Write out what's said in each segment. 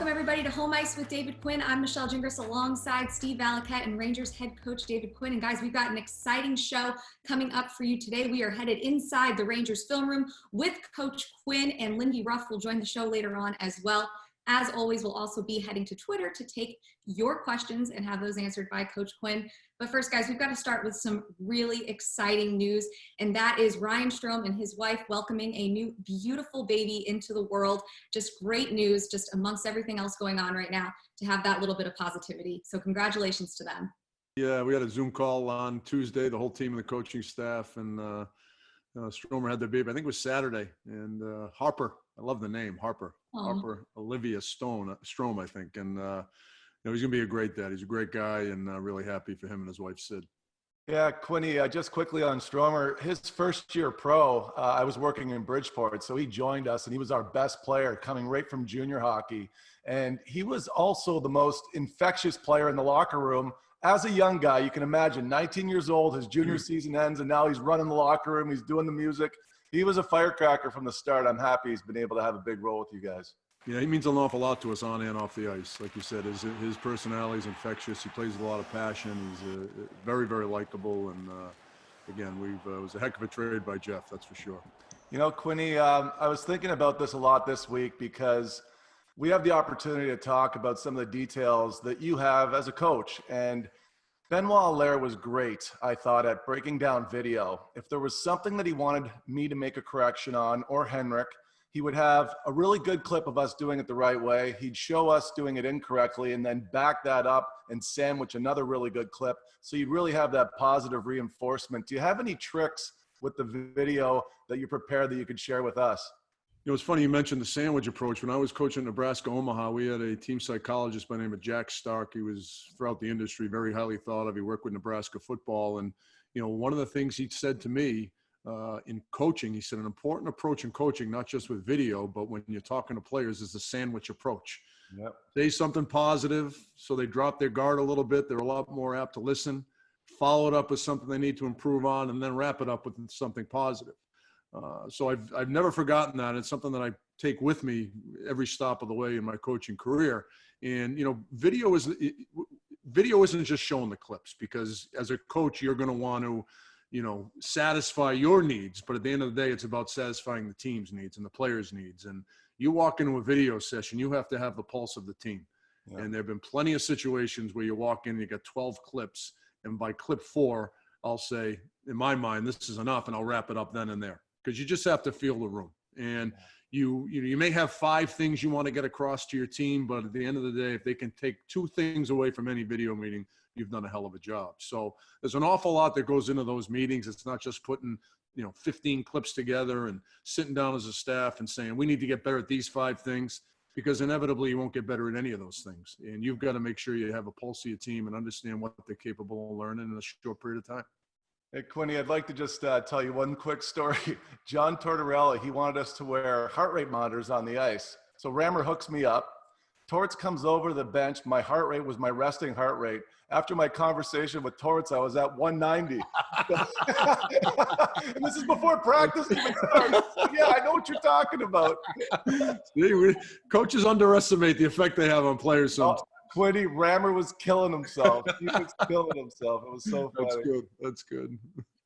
Welcome everybody to Home Ice with David Quinn. I'm Michelle Gingras alongside Steve Valiquette and Rangers head coach David Quinn. And guys, we've got an exciting show coming up for you today. We are headed inside the Rangers film room with Coach Quinn, and Lindy Ruff will join the show later on as well. As always, we'll also be heading to Twitter to take your questions and have those answered by Coach Quinn. But first, guys, we've got to start with some really exciting news, and that is Ryan Strome and his wife welcoming a new beautiful baby into the world. Just great news, just amongst everything else going on right now, to have that little bit of positivity. So congratulations to them. Yeah, we had a Zoom call on Tuesday, the whole team and the coaching staff, and Stromer had their baby. I think it was Saturday, and Harper, I love the name, Harper. Harper Olivia Strome, I think. And, he's going to be a great dad. He's a great guy, and really happy for him and his wife, Sid. Yeah, Quinny, just quickly on Stromer, his first year pro, I was working in Bridgeport, so he joined us, and he was our best player coming right from junior hockey. And he was also the most infectious player in the locker room. As a young guy, you can imagine, 19 years old, his junior season ends, and now he's running the locker room, he's doing the music. He was a firecracker from the start. I'm happy he's been able to have a big role with you guys. Yeah, he means an awful lot to us on and off the ice. Like you said, his personality is infectious. He plays with a lot of passion. He's very, very likable. And, again, it was a heck of a trade by Jeff, that's for sure. You know, Quinny, I was thinking about this a lot this week because we have the opportunity to talk about some of the details that you have as a coach. And Benoit Allaire was great, I thought, at breaking down video. If there was something that he wanted me to make a correction on, or Henrik, he would have a really good clip of us doing it the right way. He'd show us doing it incorrectly and then back that up and sandwich another really good clip. So you'd really have that positive reinforcement. Do you have any tricks with the video that you prepared that you could share with us? You know, it's funny you mentioned the sandwich approach. When I was coaching Nebraska Omaha, we had a team psychologist by the name of Jack Stark. He was throughout the industry, very highly thought of. He worked with Nebraska football. And, one of the things he said to me in coaching, he said an important approach in coaching, not just with video, but when you're talking to players, is the sandwich approach. Yep. Say something positive so they drop their guard a little bit. They're a lot more apt to listen. Follow it up with something they need to improve on, and then wrap it up with something positive. So I've never forgotten that. It's something that I take with me every stop of the way in my coaching career. And, video isn't just showing the clips, because as a coach, you're going to want to, satisfy your needs. But at the end of the day, it's about satisfying the team's needs and the players' needs. And you walk into a video session, you have to have the pulse of the team. Yeah. And there have been plenty of situations where you walk in, you got 12 clips, and by clip 4, I'll say, in my mind, this is enough, and I'll wrap it up then and there. Because you just have to feel the room. And you may have 5 things you want to get across to your team, but at the end of the day, if they can take 2 things away from any video meeting, you've done a hell of a job. So there's an awful lot that goes into those meetings. It's not just putting 15 clips together and sitting down as a staff and saying, we need to get better at these 5 things, because inevitably you won't get better at any of those things. And you've got to make sure you have a pulse of your team and understand what they're capable of learning in a short period of time. Hey, Quinny, I'd like to just tell you one quick story. John Tortorella, he wanted us to wear heart rate monitors on the ice. So Rammer hooks me up. Torts comes over to the bench. My heart rate was my resting heart rate. After my conversation with Torts, I was at 190. And this is before practice even starts. Yeah, I know what you're talking about. See, coaches underestimate the effect they have on players sometimes. Quinny, Rammer was killing himself. He was killing himself. It was so funny. That's good. That's good.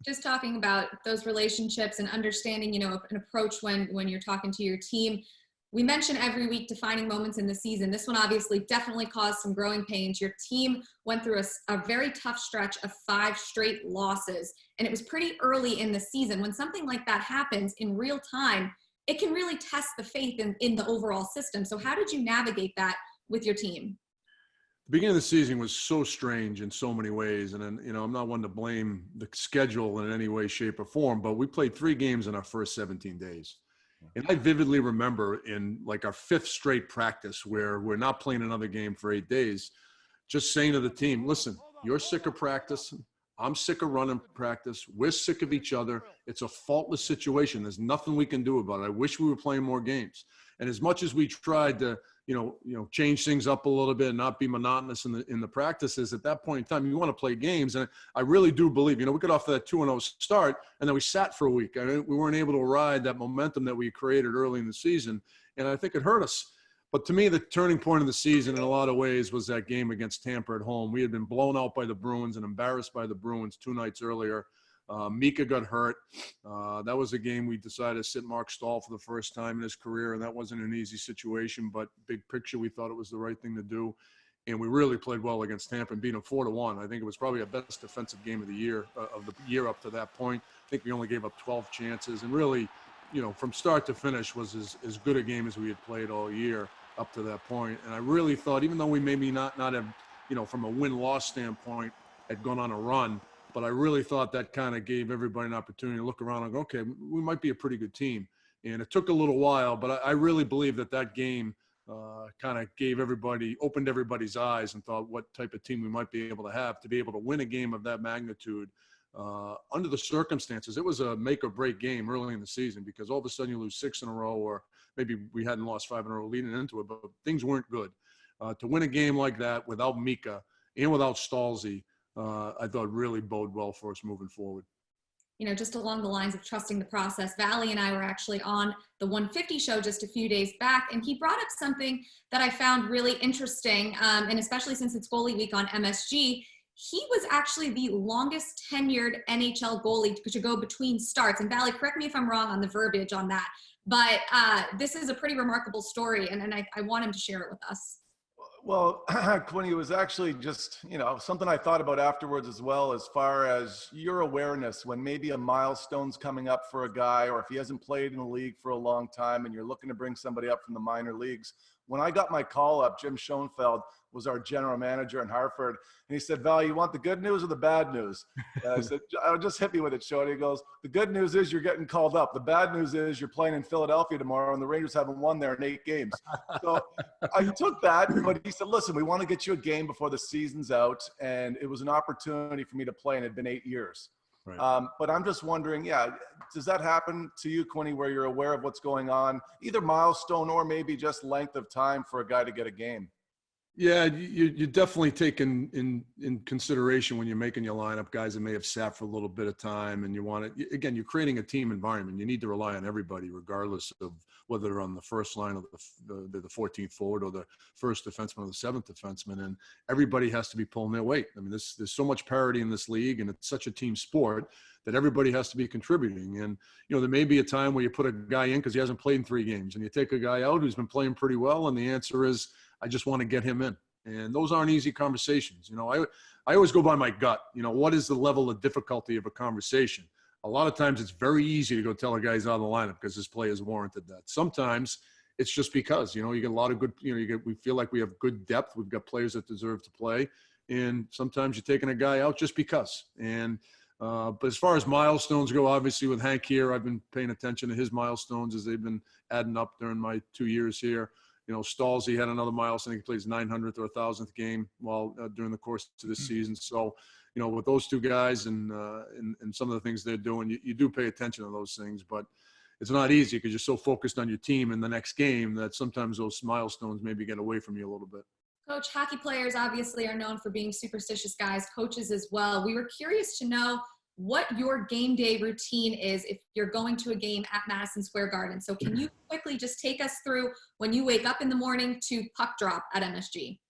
Just talking about those relationships and understanding, an approach when you're talking to your team. We mention every week defining moments in the season. This one obviously definitely caused some growing pains. Your team went through a very tough stretch of 5 straight losses, and it was pretty early in the season. When something like that happens in real time, it can really test the faith in the overall system. So how did you navigate that with your team? The beginning of the season was so strange in so many ways. And then, I'm not one to blame the schedule in any way, shape, or form, but we played 3 games in our first 17 days. And I vividly remember in like our 5th straight practice where we're not playing another game for 8 days, just saying to the team, listen, you're sick of practice. I'm sick of running practice. We're sick of each other. It's a faultless situation. There's nothing we can do about it. I wish we were playing more games. And as much as we tried to, change things up a little bit and not be monotonous in the practices, at that point in time, you want to play games. And I really do believe, we got off that 2-0 start, and then we sat for a week. We weren't able to ride that momentum that we created early in the season. And I think it hurt us. But to me, the turning point of the season in a lot of ways was that game against Tampa at home. We had been blown out by the Bruins and embarrassed by the Bruins 2 nights earlier. Mika got hurt. That was a game we decided to sit Mark Stahl for the first time in his career, and that wasn't an easy situation. But big picture, we thought it was the right thing to do. And we really played well against Tampa and beat them 4-1. I think it was probably our best defensive game of the year up to that point. I think we only gave up 12 chances, and really, from start to finish was as good a game as we had played all year up to that point. And I really thought, even though we maybe not have, from a win-loss standpoint, had gone on a run, but I really thought that kind of gave everybody an opportunity to look around and go, okay, we might be a pretty good team. And it took a little while, but I really believe that game kind of opened everybody's eyes and thought what type of team we might be able to be able to win a game of that magnitude under the circumstances. It was a make or break game early in the season because all of a sudden you lose 6 in a row, or maybe we hadn't lost 5 in a row leading into it, but things weren't good. To win a game like that without Mika and without Stalzy, I thought really bode well for us moving forward. Just along the lines of trusting the process, Valley and I were actually on the 150 show just a few days back, and he brought up something that I found really interesting, and especially since it's goalie week on MSG. He was actually the longest tenured NHL goalie to go between starts. And Valley, correct me if I'm wrong on the verbiage on that, but this is a pretty remarkable story, and I want him to share it with us. Well, Quinn, it was actually just, something I thought about afterwards as well, as far as your awareness when maybe a milestone's coming up for a guy, or if he hasn't played in the league for a long time and you're looking to bring somebody up from the minor leagues. When I got my call up, Jim Schoenfeld was our general manager in Hartford, and he said, "Val, you want the good news or the bad news?" And I said, "Just hit me with it, Shorty." He goes, "The good news is you're getting called up. The bad news is you're playing in Philadelphia tomorrow, and the Rangers haven't won there in 8 games." So I took that, but he said, "Listen, we want to get you a game before the season's out," and it was an opportunity for me to play, and it had been 8 years. Right. But I'm just wondering, does that happen to you, Quinny, where you're aware of what's going on, either milestone or maybe just length of time for a guy to get a game? Yeah, you definitely take in consideration when you're making your lineup guys that may have sat for a little bit of time, and you want to, again, you're creating a team environment. You need to rely on everybody, regardless of whether they're on the first line of the 14th forward or the first defenseman or the 7th defenseman, and everybody has to be pulling their weight. I mean, there's so much parity in this league, and it's such a team sport that everybody has to be contributing. And, there may be a time where you put a guy in because he hasn't played in 3 games, and you take a guy out who's been playing pretty well, and the answer is, I just want to get him in. And those aren't easy conversations. I always go by my gut. What is the level of difficulty of a conversation? A lot of times it's very easy to go tell a guy's out of the lineup because his play has warranted that. Sometimes it's just because, you get a lot of good, we feel like we have good depth. We've got players that deserve to play. And sometimes you're taking a guy out just because. And, but as far as milestones go, obviously with Hank here, I've been paying attention to his milestones as they've been adding up during my 2 years here. Stalzy had another milestone. He plays 900th or 1,000th game during the course of this season. So, with those 2 guys and some of the things they're doing, you do pay attention to those things. But it's not easy because you're so focused on your team in the next game that sometimes those milestones maybe get away from you a little bit. Coach, hockey players obviously are known for being superstitious guys, coaches as well. We were curious to know what your game day routine is if you're going to a game at Madison Square Garden. So can you quickly just take us through when you wake up in the morning to puck drop at MSG?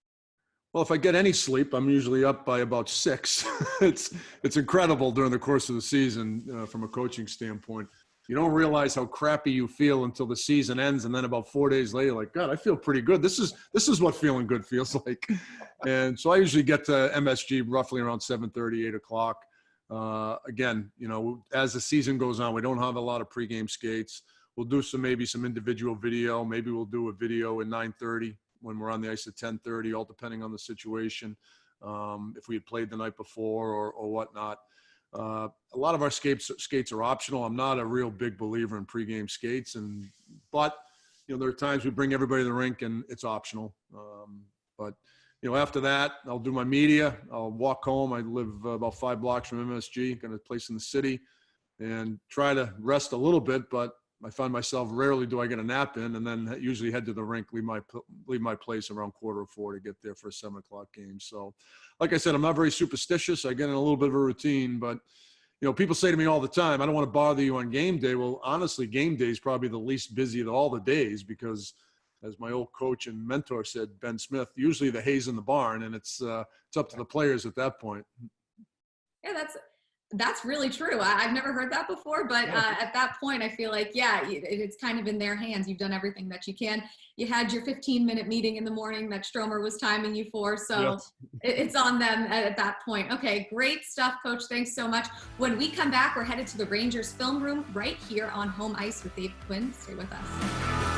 Well, if I get any sleep, I'm usually up by about 6. It's incredible during the course of the season from a coaching standpoint. You don't realize how crappy you feel until the season ends, and then about 4 days later, like, God, I feel pretty good. This is what feeling good feels like. And so I usually get to MSG roughly around 7:30, 8 o'clock. Again, as the season goes on, we don't have a lot of pregame skates. We'll do maybe some individual video. Maybe we'll do a video at 9:30 when we're on the ice at 10:30, all depending on the situation. If we had played the night before or whatnot. A lot of our skates are optional. I'm not a real big believer in pregame skates, but there are times we bring everybody to the rink and it's optional. But after that, I'll do my media. I'll walk home. I live about 5 blocks from MSG, got a place in the city, and try to rest a little bit. But I find myself rarely do I get a nap in, and then usually head to the rink, leave my place around 3:45 to get there for a 7 o'clock game. So, like I said, I'm not very superstitious. I get in a little bit of a routine, but people say to me all the time, I don't want to bother you on game day. Well, honestly, game day is probably the least busy of all the days because as my old coach and mentor said, Ben Smith, usually the hay's in the barn, and it's up to the players at that point. Yeah, that's really true. I've never heard that before, but at that point, I feel like, it's kind of in their hands. You've done everything that you can. You had your 15-minute meeting in the morning that Stromer was timing you for, so Yes. it's on them at that point. Okay, great stuff, Coach. Thanks so much. When we come back, we're headed to the Rangers film room right here on Home Ice with David Quinn. Stay with us.